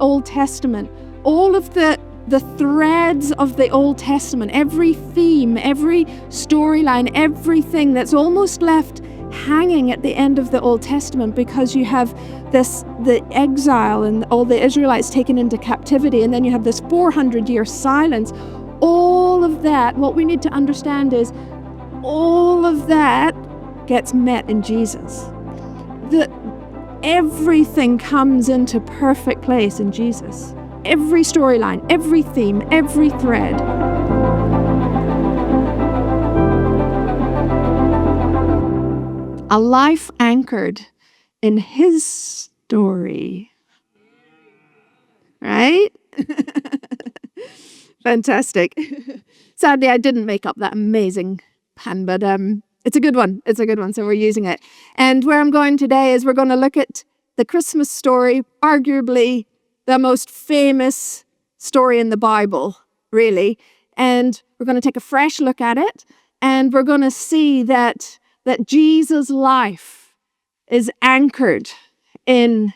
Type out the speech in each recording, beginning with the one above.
Old Testament, all of the threads of the Old Testament, every theme, every storyline, everything that's almost left hanging at the end of the Old Testament, because you have the exile and all the Israelites taken into captivity, and then you have this 400-year silence. All of that, what we need to understand is all of that gets met in Jesus. Everything comes into perfect place in Jesus. Every storyline, every theme, every thread. A life anchored in His story. Right? Fantastic. Sadly, I didn't make up that amazing pun, but it's a good one. It's a good one, so we're using it. And where I'm going today is we're going to look at the Christmas story, arguably the most famous story in the Bible, really. And we're going to take a fresh look at it, and we're going to see that Jesus' life is anchored in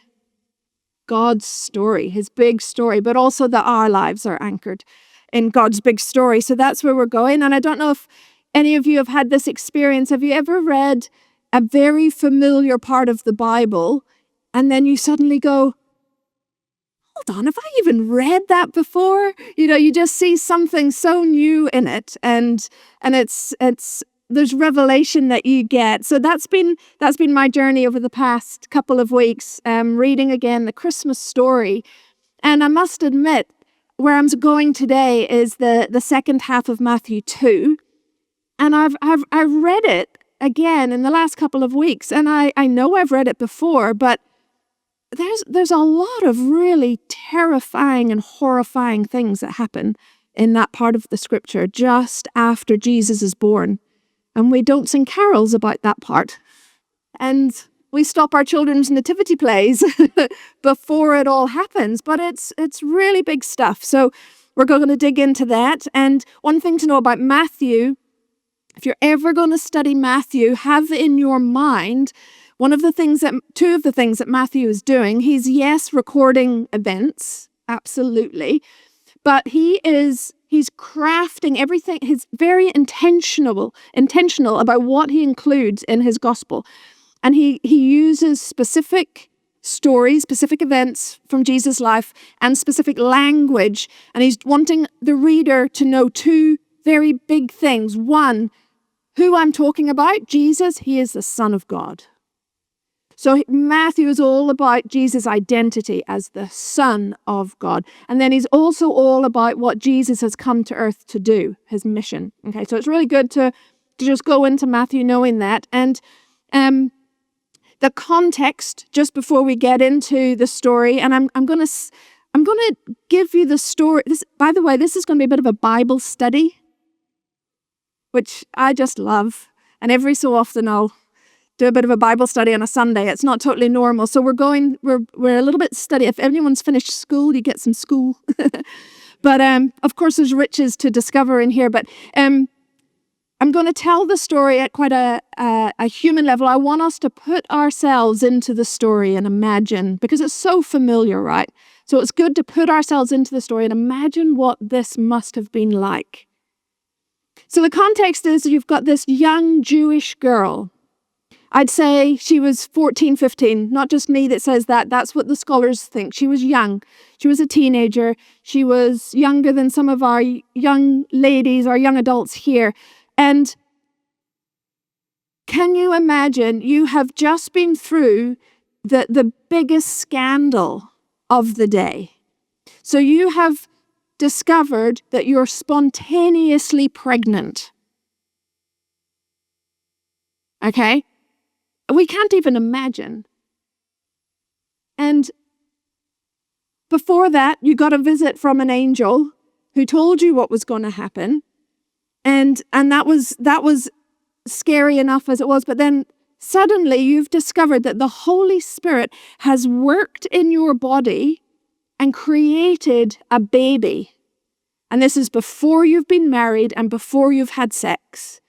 God's story, His big story, but also that our lives are anchored in God's big story. So that's where we're going. And I don't know if any of you have had this experience. Have you ever read a very familiar part of the Bible, and then you suddenly go, hold on, have I even read that before? You just see something so new in it, and it's there's revelation that you get. So that's been my journey over the past couple of weeks, reading again the Christmas story. And I must admit, where I'm going today is the second half of Matthew 2. And I've read it again in the last couple of weeks, and I know I've read it before, but there's a lot of really terrifying and horrifying things that happen in that part of the scripture just after Jesus is born. And we don't sing carols about that part. And we stop our children's nativity plays before it all happens. But it's really big stuff. So we're going to dig into that. And one thing to know about Matthew, if you're ever going to study Matthew, have in your mind two of the things that Matthew is doing. He's recording events, absolutely. But he's crafting everything. He's very intentional about what he includes in his gospel. And he uses specific stories, specific events from Jesus' life, and specific language. And he's wanting the reader to know two very big things. One, who I'm talking about, Jesus, he is the Son of God. So Matthew is all about Jesus' identity as the Son of God. And then he's also all about what Jesus has come to earth to do, his mission. Okay, so it's really good to just go into Matthew knowing that. And the context, just before we get into the story, and I'm going to give you the story. By the way, this is going to be a bit of a Bible study, which I just love. And every so often I'll do a bit of a Bible study on a Sunday. It's not totally normal. So we're a little bit study. If anyone's finished school, you get some school. But of course, there's riches to discover in here. But I'm going to tell the story at quite a human level. I want us to put ourselves into the story and imagine, because it's so familiar, right? So it's good to put ourselves into the story and imagine what this must have been like. So the context is you've got this young Jewish girl. I'd say she was 14, 15, not just me that says that. That's what the scholars think. She was young. She was a teenager. She was younger than some of our young ladies, our young adults here. And can you imagine, you have just been through the biggest scandal of the day. So you have discovered that you're spontaneously pregnant. Okay? We can't even imagine. And before that, you got a visit from an angel who told you what was going to happen. And that was scary enough as it was. But then suddenly you've discovered that the Holy Spirit has worked in your body and created a baby. And this is before you've been married and before you've had sex.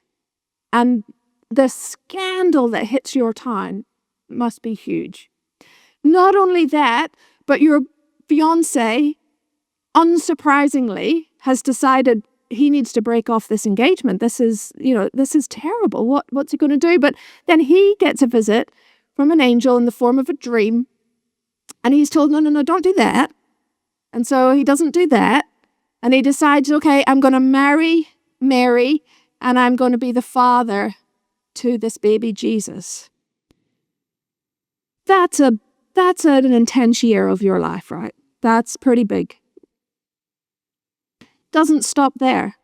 And the scandal that hits your town must be huge. Not only that, but you're fiance, unsurprisingly, has decided he needs to break off this engagement. This is terrible. What's he going to do? But then he gets a visit from an angel in the form of a dream. And he's told, no, don't do that. And so he doesn't do that. And he decides, okay, I'm going to marry Mary and I'm going to be the father to this baby Jesus. That's an intense year of your life, right? That's pretty big. Doesn't stop there.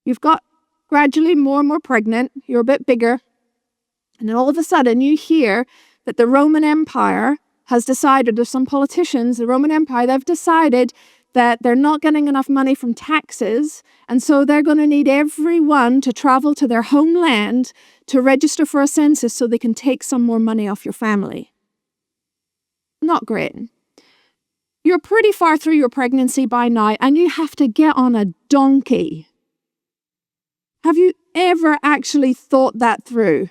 You've got gradually more and more pregnant. You're a bit bigger. And then all of a sudden you hear that the Roman Empire has decided, there's some politicians, the Roman Empire, they've decided that they're not getting enough money from taxes, and so they're going to need everyone to travel to their homeland to register for a census so they can take some more money off your family. Not great. You're pretty far through your pregnancy by now, and you have to get on a donkey. Have you ever actually thought that through?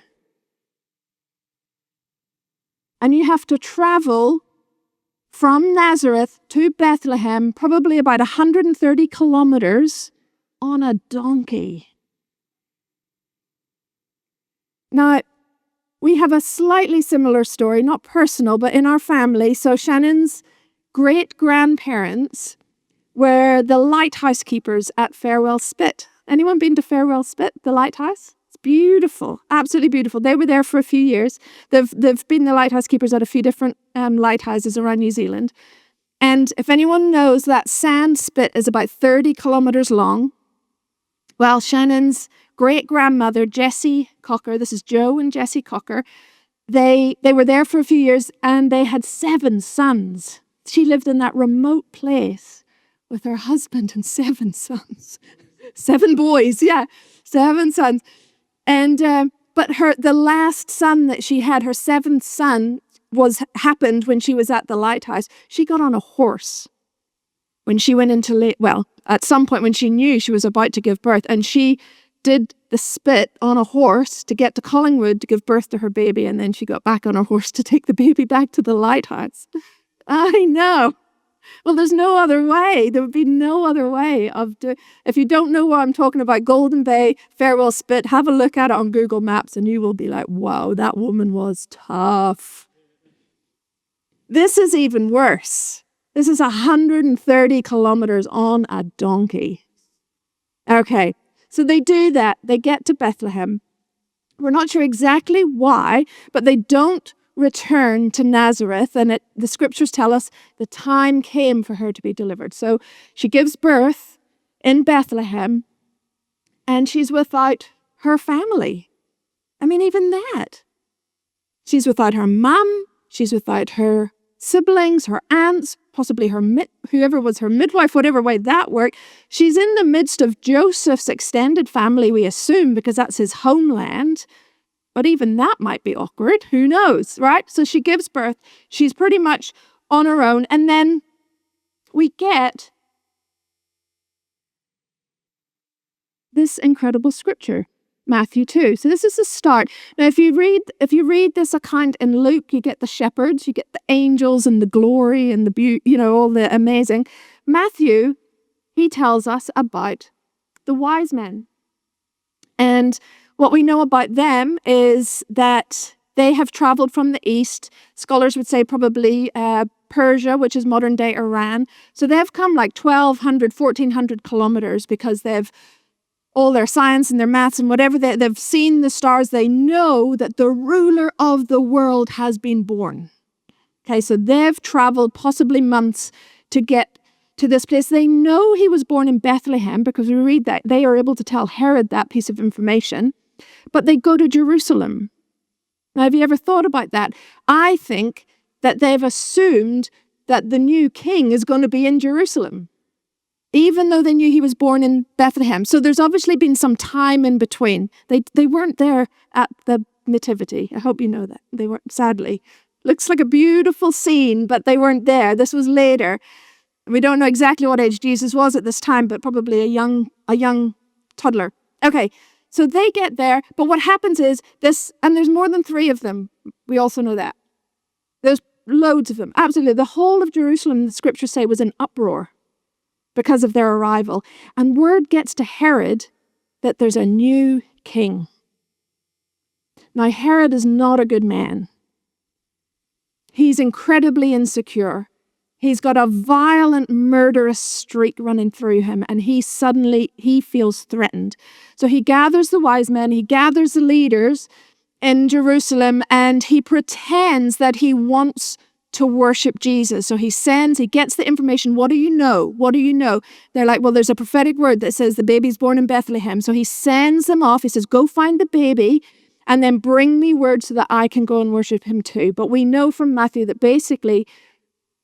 And you have to travel from Nazareth to Bethlehem, probably about 130 kilometers, on a donkey. Now, we have a slightly similar story, not personal, but in our family. So Shannon's great-grandparents were the lighthouse keepers at Farewell Spit. Anyone been to Farewell Spit, the lighthouse? It's beautiful, absolutely beautiful. They were there for a few years. They've been the lighthouse keepers at a few different lighthouses around New Zealand. And if anyone knows, that sand spit is about 30 kilometers long. Well, Shannon's great-grandmother, Jessie Cocker, this is Joe and Jessie Cocker, they were there for a few years and they had 7 sons. She lived in that remote place with her husband and 7 sons. 7 boys, 7 sons. And but the last son that she had, her 7th son, happened when she was at the lighthouse. She got on a horse when she went into at some point when she knew she was about to give birth, and she did the spit on a horse to get to Collingwood to give birth to her baby, and then she got back on her horse to take the baby back to the lighthouse. I know. Well, there's no other way. There would be no other way of doing. If you don't know what I'm talking about, Golden Bay, Farewell Spit, have a look at it on Google Maps and you will be like, wow, that woman was tough. This is even worse. This is 130 kilometers on a donkey. Okay, so they do that. They get to Bethlehem. We're not sure exactly why, but they don't return to Nazareth, and the scriptures tell us the time came for her to be delivered. So she gives birth in Bethlehem, and she's without her family. I mean, even that. She's without her mum, she's without her siblings, her aunts, possibly whoever was her midwife, whatever way that worked. She's in the midst of Joseph's extended family, we assume, because that's his homeland. But even that might be awkward. Who knows, right? So she gives birth. She's pretty much on her own. And then we get this incredible scripture, Matthew 2. So this is the start. Now, if you read this account in Luke, you get the shepherds, you get the angels and the glory and the beauty, all the amazing. Matthew, he tells us about the wise men. And what we know about them is that they have traveled from the east. Scholars would say probably Persia, which is modern-day Iran. So they've come like 1,200, 1,400 kilometers because they've all their science and their maths and whatever. They've seen the stars. They know that the ruler of the world has been born. Okay, so they've traveled possibly months to get to this place. They know he was born in Bethlehem because we read that. They are able to tell Herod that piece of information. But they go to Jerusalem. Now, have you ever thought about that? I think that they've assumed that the new king is going to be in Jerusalem, even though they knew he was born in Bethlehem. So there's obviously been some time in between. They weren't there at the nativity. I hope you know that. They weren't, sadly. Looks like a beautiful scene, but they weren't there. This was later. We don't know exactly what age Jesus was at this time, but probably a young toddler. Okay. So they get there, but what happens is this, and there's more than 3 of them. We also know that. There's loads of them, absolutely. The whole of Jerusalem, the scriptures say, was in uproar because of their arrival. And word gets to Herod that there's a new king. Now, Herod is not a good man. He's incredibly insecure. He's got a violent, murderous streak running through him, and he feels threatened. So he gathers the wise men, he gathers the leaders in Jerusalem, and he pretends that he wants to worship Jesus. So he gets the information. What do you know? What do you know? They're like, well, there's a prophetic word that says the baby's born in Bethlehem. So he sends them off. He says, go find the baby and then bring me word so that I can go and worship him too. But we know from Matthew that basically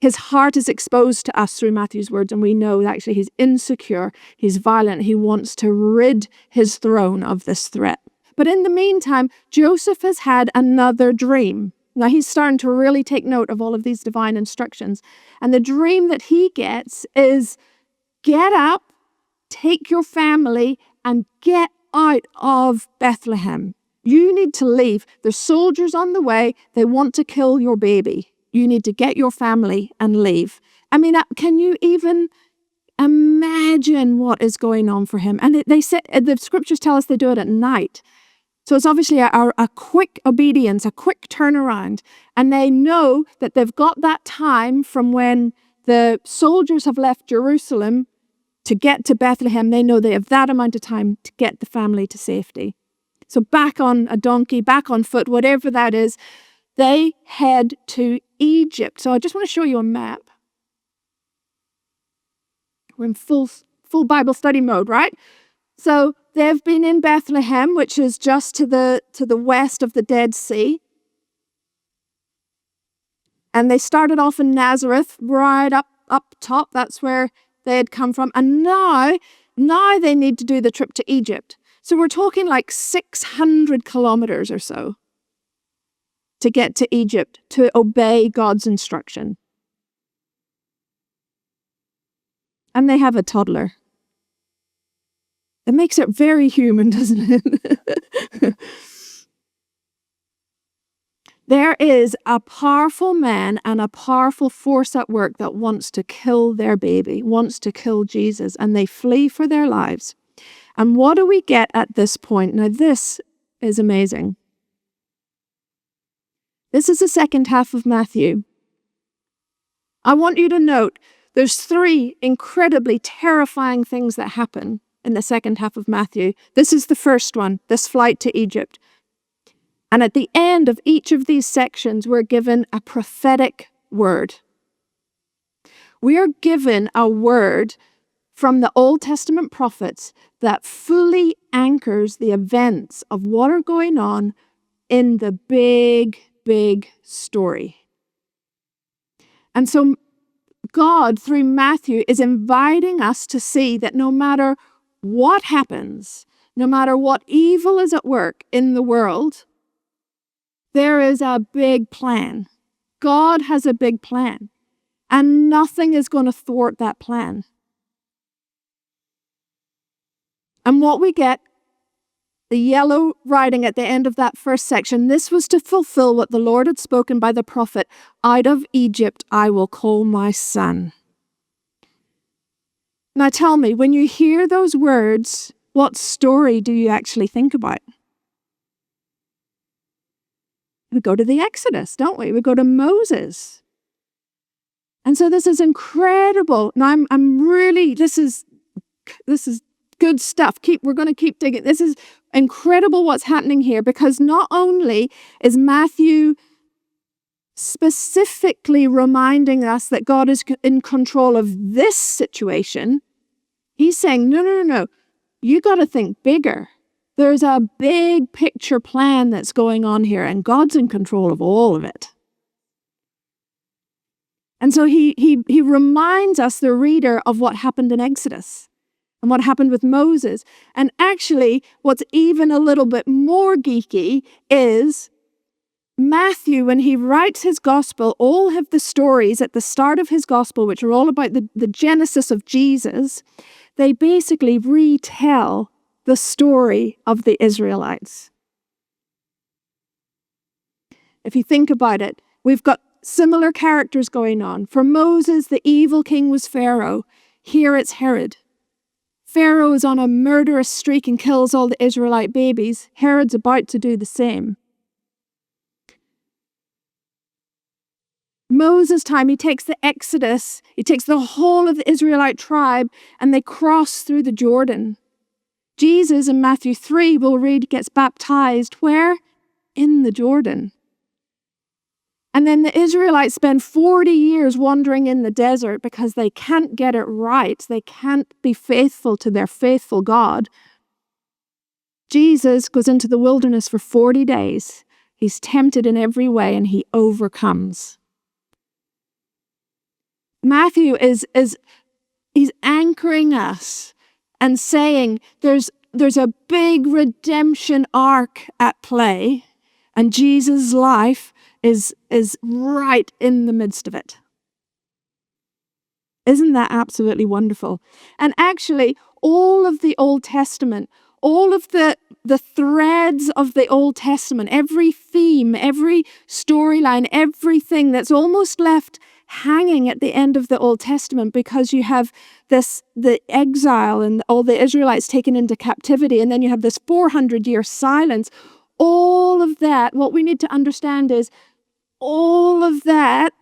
his heart is exposed to us through Matthew's words, and we know that actually he's insecure, he's violent, he wants to rid his throne of this threat. But in the meantime, Joseph has had another dream. Now he's starting to really take note of all of these divine instructions. And the dream that he gets is, get up, take your family, and get out of Bethlehem. You need to leave. There's soldiers on the way. They want to kill your baby. You need to get your family and leave. I mean, can you even imagine what is going on for him? And they say, the scriptures tell us they do it at night. So it's obviously a quick obedience, a quick turnaround. And they know that they've got that time from when the soldiers have left Jerusalem to get to Bethlehem. They know they have that amount of time to get the family to safety. So back on a donkey, back on foot, whatever that is, they head to Egypt. So I just want to show you a map. We're in full Bible study mode, right? So they've been in Bethlehem, which is just to the west of the Dead Sea. And they started off in Nazareth, right up top. That's where they had come from. And now they need to do the trip to Egypt. So we're talking like 600 kilometers or so to get to Egypt, to obey God's instruction. And they have a toddler. It makes it very human, doesn't it? There is a powerful man and a powerful force at work that wants to kill their baby, wants to kill Jesus, and they flee for their lives. And what do we get at this point? Now, this is amazing. This is the second half of Matthew. I want you to note there's 3 incredibly terrifying things that happen in the second half of Matthew. This is the first one, this flight to Egypt. And at the end of each of these sections, we're given a prophetic word. We are given a word from the Old Testament prophets that fully anchors the events of what are going on in the big story. And so God, through Matthew, is inviting us to see that no matter what happens, no matter what evil is at work in the world, there is a big plan. God has a big plan, and nothing is going to thwart that plan. And what we get, the yellow writing at the end of that first section, this was to fulfill what the Lord had spoken by the prophet, out of Egypt I will call my son. Now tell me, when you hear those words, what story do you actually think about? We go to the Exodus, don't we? We go to Moses. And so this is incredible. Now I'm really, this is good stuff. We're going to keep digging. This is incredible what's happening here, because not only is Matthew specifically reminding us that God is in control of this situation, he's saying, no. You got to think bigger. There's a big picture plan that's going on here, and God's in control of all of it. And so he reminds us, the reader, of what happened in Exodus and what happened with Moses. And actually, what's even a little bit more geeky is Matthew, when he writes his gospel, all of the stories at the start of his gospel, which are all about the genesis of Jesus, they basically retell the story of the Israelites. If you think about it, we've got similar characters going on. For Moses, the evil king was Pharaoh. Here it's Herod. Pharaoh is on a murderous streak and kills all the Israelite babies. Herod's about to do the same. Moses' time, he takes the Exodus, he takes the whole of the Israelite tribe, and they cross through the Jordan. Jesus, in Matthew 3, we'll read, gets baptized where? In the Jordan. And then the Israelites spend 40 years wandering in the desert because they can't get it right. They can't be faithful to their faithful God. Jesus goes into the wilderness for 40 days. He's tempted in every way and he overcomes. Matthew he's anchoring us and saying there's a big redemption arc at play, and Jesus' life is right in the midst of it. Isn't that absolutely wonderful? And actually, all of the Old Testament, all of the threads of the Old Testament, every theme, every storyline, everything that's almost left hanging at the end of the Old Testament, because you have the exile and all the Israelites taken into captivity, and then you have this 400-year silence. All of that, what we need to understand is all of that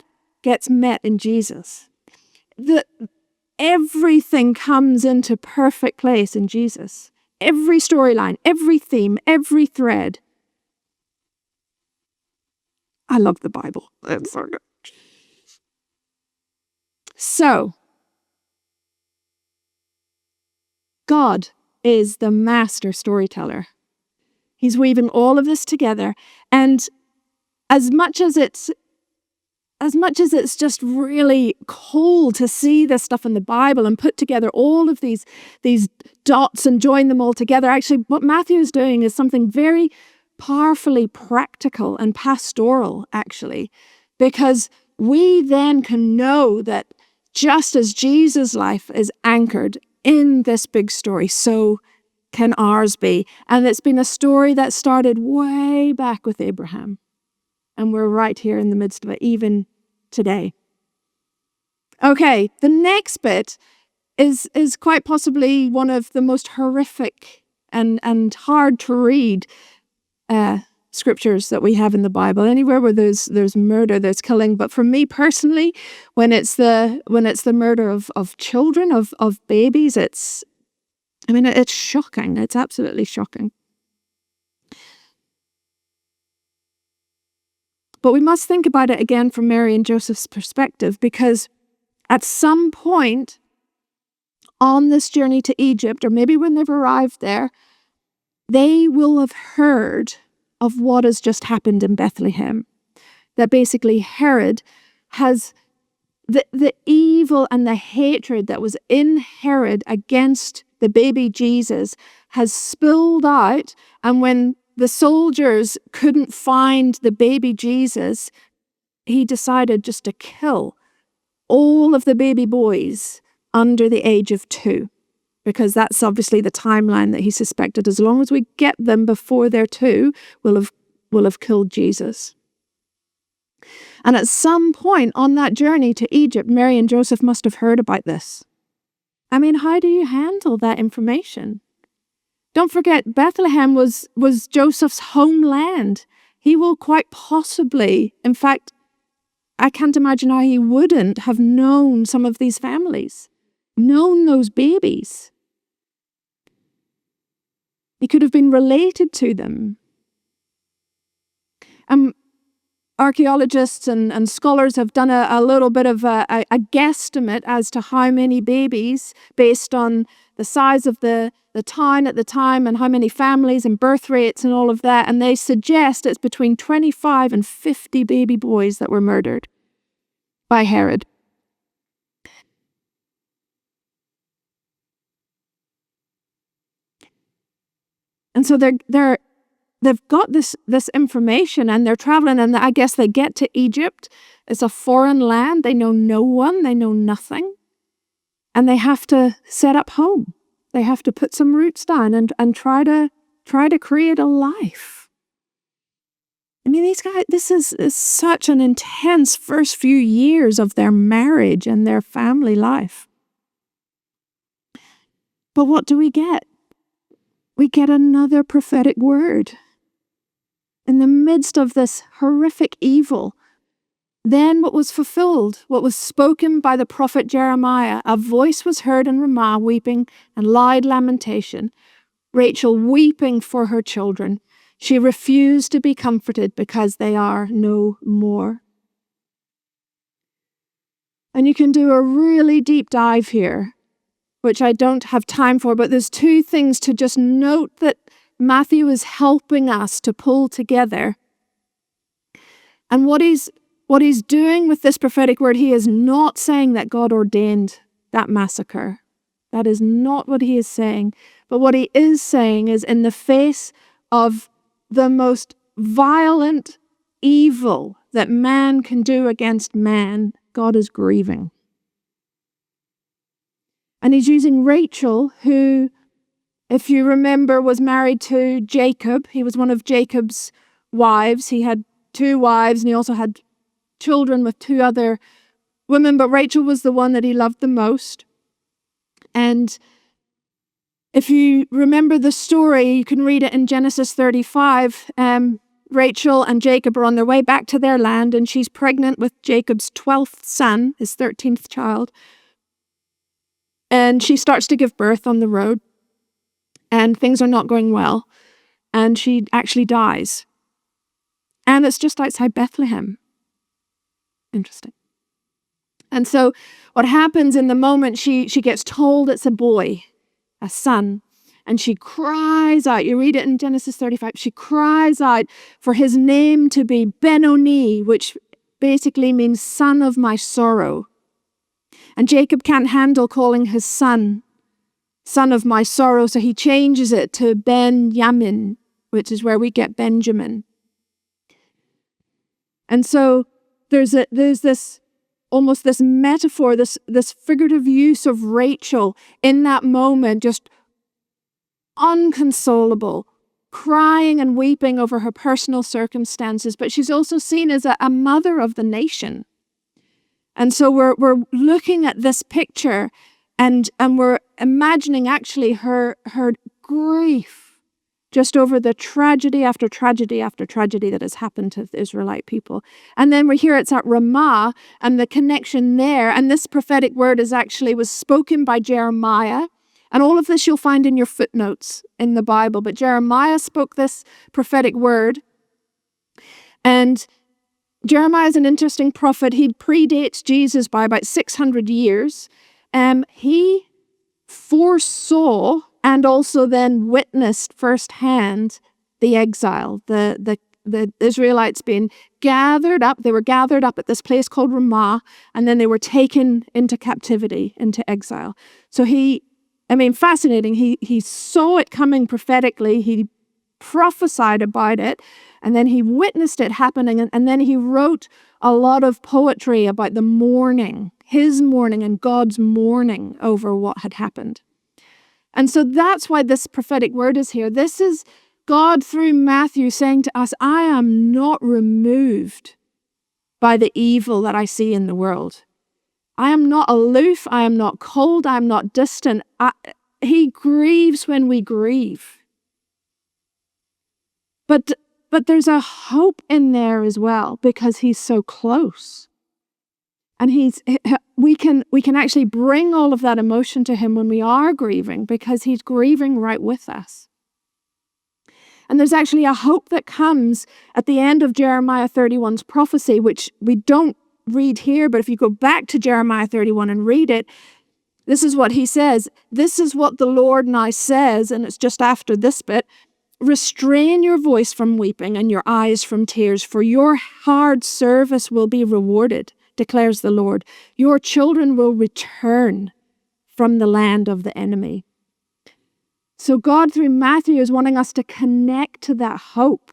gets met in Jesus. Everything comes into perfect place in Jesus. Every storyline, every theme, every thread. I love the Bible. It's so good. So, God is the master storyteller. He's weaving all of this together, and as much as it's just really cool to see this stuff in the Bible and put together all of these dots and join them all together, actually what Matthew is doing is something very powerfully practical and pastoral, actually, because we then can know that just as Jesus' life is anchored in this big story, so can ours be. And it's been a story that started way back with Abraham. And we're right here in the midst of it, even today. Okay, the next bit is quite possibly one of the most horrific and hard to read scriptures that we have in the Bible. Anywhere where there's murder, there's killing. But for me personally, when it's the murder of children, of babies, it's shocking. It's absolutely shocking. But we must think about it again from Mary and Joseph's perspective, because at some point on this journey to Egypt, or maybe when they've arrived there, they will have heard of what has just happened in Bethlehem. That basically Herod has the evil and the hatred that was in Herod against the baby Jesus has spilled out, and when the soldiers couldn't find the baby Jesus, he decided just to kill all of the baby boys under the age of 2. Because that's obviously the timeline that he suspected. As long as we get them before they're 2, we'll have killed Jesus. And at some point on that journey to Egypt, Mary and Joseph must have heard about this. I mean, how do you handle that information? Don't forget, Bethlehem was Joseph's homeland. He will quite possibly, in fact, I can't imagine how he wouldn't have known some of these families, known those babies. He could have been related to them. Archaeologists and scholars have done a little bit of a guesstimate as to how many babies, based on the size of the town at the time and how many families and birth rates and all of that, and they suggest it's between 25 and 50 baby boys that were murdered by Herod. And so they've got this information, and they're traveling, and I guess they get to Egypt. It's a foreign land. They know no one. They know nothing. And they have to set up home. They have to put some roots down and try to create a life. I mean, these guys, this is such an intense first few years of their marriage and their family life. But what do we get? We get another prophetic word. In the midst of this horrific evil, then what was fulfilled, what was spoken by the prophet Jeremiah, a voice was heard in Ramah weeping and loud lamentation, Rachel weeping for her children. She refused to be comforted because they are no more. And you can do a really deep dive here, which I don't have time for, but there's two things to just note that Matthew is helping us to pull together. And what he's doing with this prophetic word, he is not saying that God ordained that massacre. That is not what he is saying. But what he is saying is, in the face of the most violent evil that man can do against man, God is grieving. And he's using Rachel, who, if you remember, was married to Jacob. He was one of Jacob's wives. He had 2 wives, and he also had children with 2 other women, but Rachel was the one that he loved the most. And if you remember the story, you can read it in Genesis 35. Rachel and Jacob are on their way back to their land, and she's pregnant with Jacob's 12th son, his 13th child. And she starts to give birth on the road, and things are not going well. And she actually dies. And it's just outside Bethlehem. Interesting. And so what happens in the moment she gets told it's a boy, a son, and she cries out. You read it in Genesis 35. She cries out for his name to be Ben-Oni, which basically means son of my sorrow. And Jacob can't handle calling his son of my sorrow, so he changes it to Ben-Yamin, which is where we get Benjamin. And so there's this almost this metaphor, this figurative use of Rachel in that moment, just unconsolable, crying and weeping over her personal circumstances, but she's also seen as a mother of the nation. And so we're looking at this picture and we're imagining actually her grief just over the tragedy after tragedy after tragedy that has happened to the Israelite people. And then we hear it's at Ramah and the connection there. And this prophetic word was spoken by Jeremiah. And all of this you'll find in your footnotes in the Bible. But Jeremiah spoke this prophetic word. And Jeremiah is an interesting prophet. He predates Jesus by about 600 years. He foresaw and also then witnessed firsthand the exile, the Israelites being gathered up. They were gathered up at this place called Ramah, and then they were taken into captivity, into exile. So fascinating. He saw it coming prophetically. He prophesied about it, and then he witnessed it happening, and then he wrote a lot of poetry about the mourning, his mourning and God's mourning over what had happened. And so that's why this prophetic word is here. This is God through Matthew saying to us, I am not removed by the evil that I see in the world. I am not aloof. I am not cold. I am not distant. He grieves when we grieve. But there's a hope in there as well because he's so close. And we can actually bring all of that emotion to him when we are grieving because he's grieving right with us. And there's actually a hope that comes at the end of Jeremiah 31's prophecy, which we don't read here, but if you go back to Jeremiah 31 and read it, this is what he says. This is what the Lord now says, and it's just after this bit. Restrain your voice from weeping and your eyes from tears, for your hard service will be rewarded, declares the Lord. Your children will return from the land of the enemy. So God, through Matthew, is wanting us to connect to that hope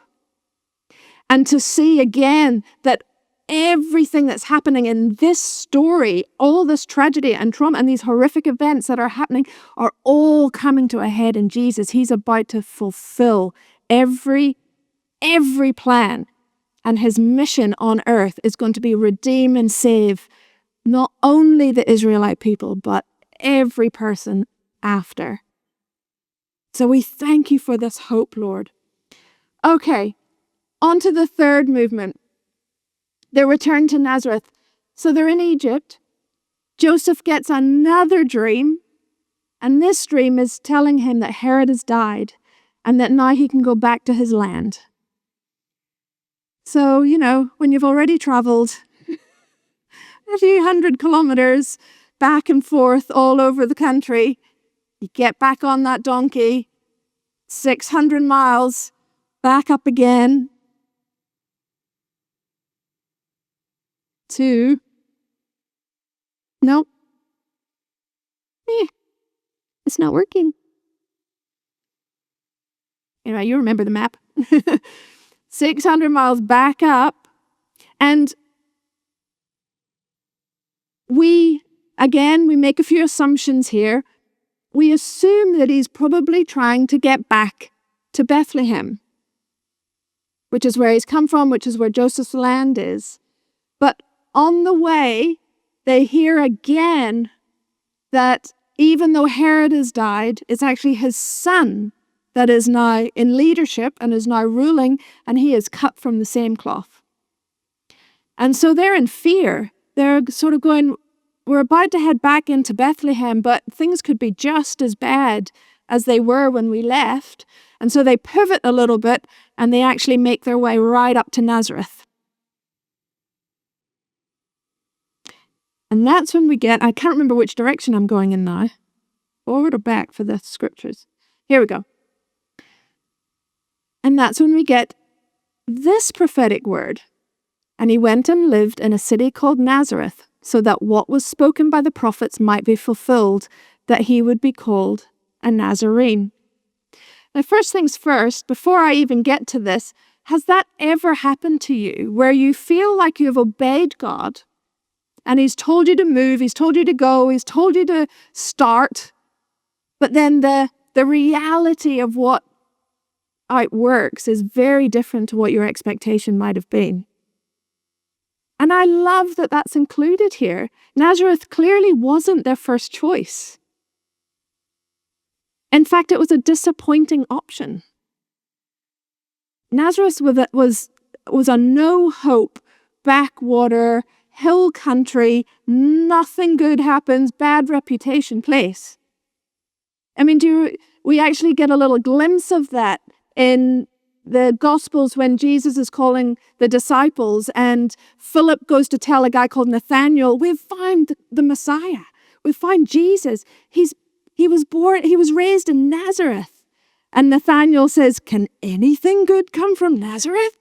and to see again that everything that's happening in this story, all this tragedy and trauma and these horrific events that are happening are all coming to a head in Jesus. He's about to fulfill every plan and his mission on earth is going to be redeem and save not only the Israelite people, but every person after. So we thank you for this hope, Lord. Okay, on to the third movement. Their return to Nazareth. So they're in Egypt. Joseph gets another dream, and this dream is telling him that Herod has died and that now he can go back to his land. So, when you've already traveled a few 100 kilometers back and forth all over the country, you get back on that donkey, 600 miles, back up again to... Nope. It's not working. Anyway, you remember the map. 600 miles back up. And we make a few assumptions here. We assume that he's probably trying to get back to Bethlehem, which is where he's come from, which is where Joseph's land is. But on the way, they hear again that even though Herod has died, it's actually his son that is now in leadership and is now ruling, and he is cut from the same cloth. And so they're in fear. They're sort of going, we're about to head back into Bethlehem, but things could be just as bad as they were when we left. And so they pivot a little bit, and they actually make their way right up to Nazareth. And that's when we get, I can't remember which direction I'm going in now. Forward or back for the scriptures. Here we go. And that's when we get this prophetic word. And he went and lived in a city called Nazareth, so that what was spoken by the prophets might be fulfilled, that he would be called a Nazarene. Now, first things first, before I even get to this, has that ever happened to you, where you feel like you've obeyed God, and he's told you to move, he's told you to go, he's told you to start, but then the reality of what outworks is very different to what your expectation might have been? And I love that that's included here. Nazareth clearly wasn't their first choice. In fact, it was a disappointing option. Nazareth was a no-hope, backwater, hill country, nothing good happens, bad reputation place. I mean, we actually get a little glimpse of that in the Gospels when Jesus is calling the disciples and Philip goes to tell a guy called Nathanael, we've found the Messiah. We find Jesus. He was raised in Nazareth. And Nathanael says, can anything good come from Nazareth?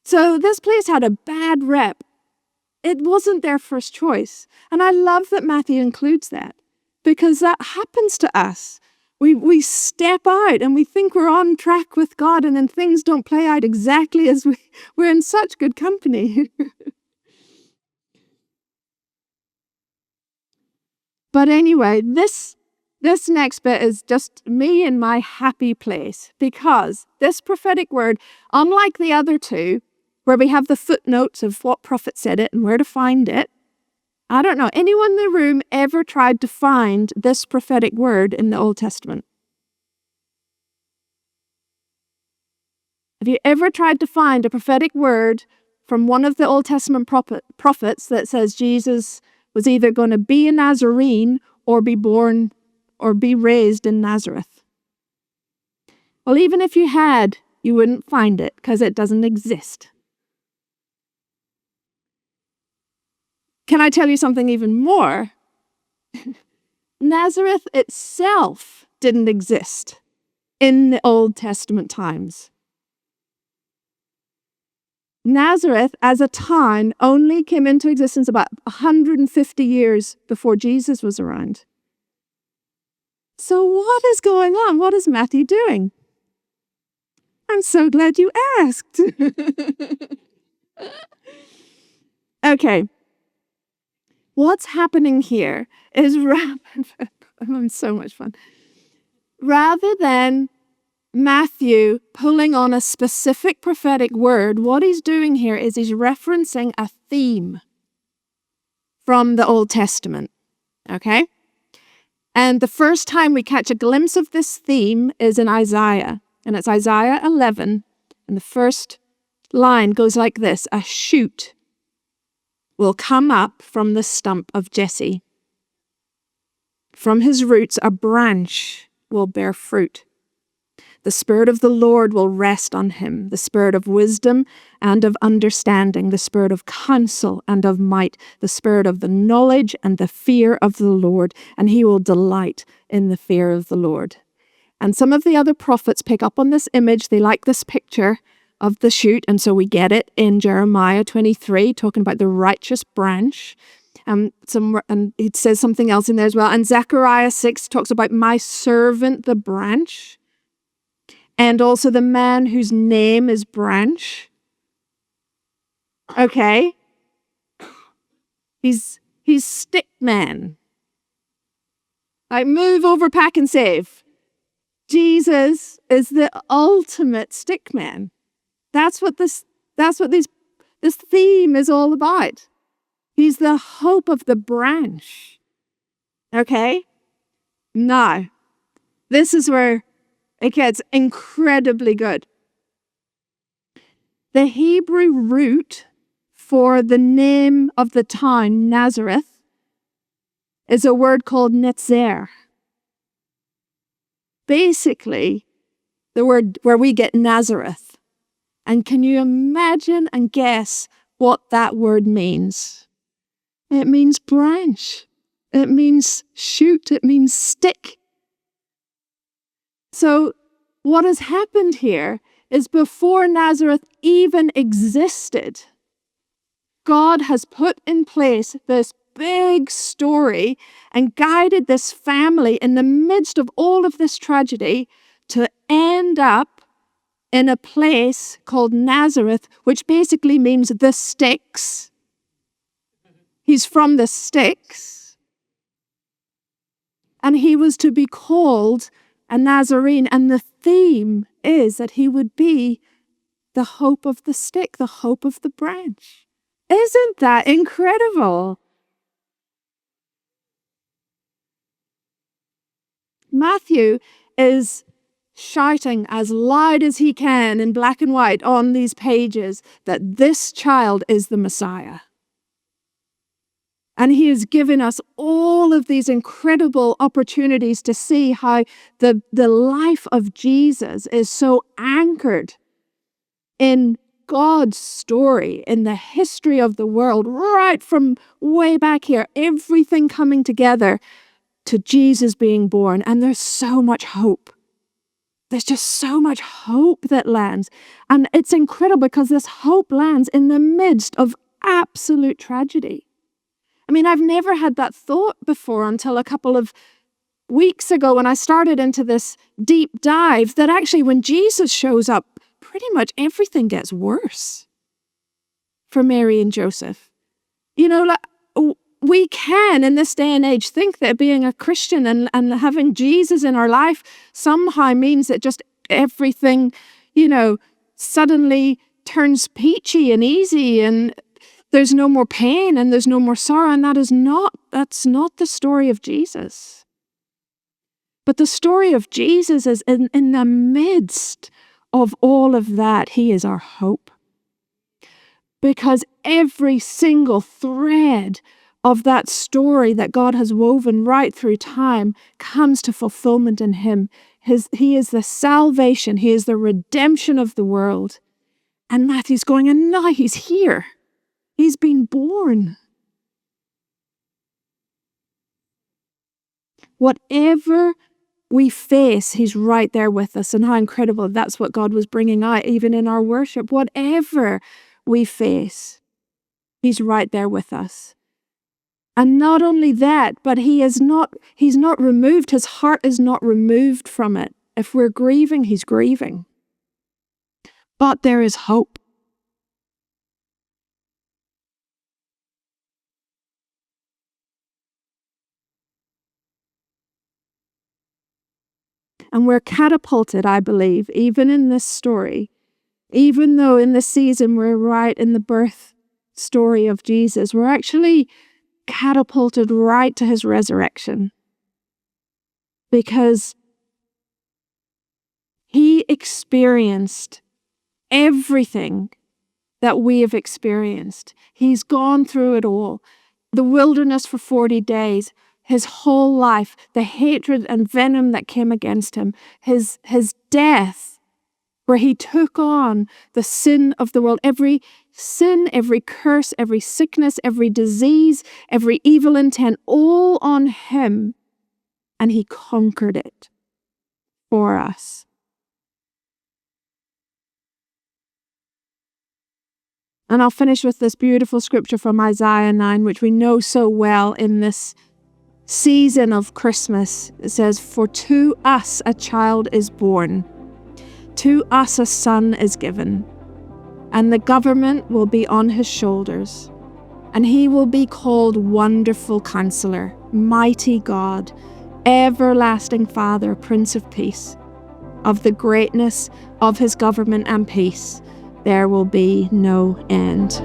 So this place had a bad rep. It wasn't their first choice. And I love that Matthew includes that, because that happens to us. We step out and we think we're on track with God, and then things don't play out exactly as we're in such good company. But anyway, this next bit is just me in my happy place, because this prophetic word, unlike the other two, where we have the footnotes of what prophet said it and where to find it, I don't know, anyone in the room ever tried to find this prophetic word in the Old Testament? Have you ever tried to find a prophetic word from one of the Old Testament prophets that says Jesus was either going to be a Nazarene or be born or be raised in Nazareth? Well, even if you had, you wouldn't find it because it doesn't exist. Can I tell you something even more? Nazareth itself didn't exist in the Old Testament times. Nazareth as a town only came into existence about 150 years before Jesus was around. So what is going on? What is Matthew doing? I'm so glad you asked. Okay. What's happening here is I'm having so much fun. Rather than Matthew pulling on a specific prophetic word, what he's doing here is he's referencing a theme from the Old Testament. Okay? And the first time we catch a glimpse of this theme is in Isaiah. And it's Isaiah 11. And the first line goes like this: a shoot will come up from the stump of Jesse. From his roots, a branch will bear fruit. The Spirit of the Lord will rest on him, the Spirit of wisdom and of understanding, the Spirit of counsel and of might, the Spirit of the knowledge and the fear of the Lord, and he will delight in the fear of the Lord. And some of the other prophets pick up on this image. They like this picture of the shoot, and so we get it in Jeremiah 23, talking about the righteous branch. And it says something else in there as well. And Zechariah 6 talks about my servant, the branch. And also the man whose name is Branch. Okay. He's stick man. Like, move over, pack and save. Jesus is the ultimate stick man. That's what this theme is all about. He's the hope of the branch. Okay? Now, this is where it gets incredibly good. The Hebrew root for the name of the town, Nazareth, is a word called netzer. Basically, the word where we get Nazareth. And can you imagine and guess what that word means? It means branch. It means shoot. It means stick. So what has happened here is before Nazareth even existed, God has put in place this big story and guided this family in the midst of all of this tragedy to end up in a place called Nazareth, which basically means the sticks. He's from the sticks. And he was to be called a Nazarene, and the theme is that he would be the hope of the stick, the hope of the branch. Isn't that incredible? Matthew is shouting as loud as he can in black and white on these pages that this child is the Messiah. And he has given us all of these incredible opportunities to see how the life of Jesus is so anchored in God's story, in the history of the world, right from way back here, everything coming together to Jesus being born. And there's so much hope. There's just so much hope that lands. And it's incredible because this hope lands in the midst of absolute tragedy. I mean, I've never had that thought before until a couple of weeks ago when I started into this deep dive that actually when Jesus shows up, pretty much everything gets worse for Mary and Joseph. You know, like, we can in this day and age think that being a Christian and having Jesus in our life somehow means that just everything, suddenly turns peachy and easy and there's no more pain and there's no more sorrow, and that's not the story of Jesus. But the story of Jesus is in the midst of all of that, he is our hope. Because every single thread of that story that God has woven right through time comes to fulfillment in him. He is the salvation. He is the redemption of the world. And Matthew's going, and now he's here. He's been born. Whatever we face, he's right there with us. And how incredible. That's what God was bringing out, even in our worship. Whatever we face, he's right there with us. And not only that, but he's not removed. His heart is not removed from it. If we're grieving, he's grieving. But there is hope. And we're catapulted, I believe, even in this story, even though in this season we're right in the birth story of Jesus, we're actually catapulted right to his resurrection. Because he experienced everything that we have experienced. He's gone through it all. The wilderness for 40 days, his whole life, the hatred and venom that came against him, his death, where he took on the sin of the world, every sin, every curse, every sickness, every disease, every evil intent, all on him, and he conquered it for us. And I'll finish with this beautiful scripture from Isaiah 9, which we know so well in this season of Christmas. It says, "For to us a child is born, to us a son is given, and the government will be on his shoulders, and he will be called Wonderful Counselor, Mighty God, Everlasting Father, Prince of Peace. Of the greatness of his government and peace, there will be no end."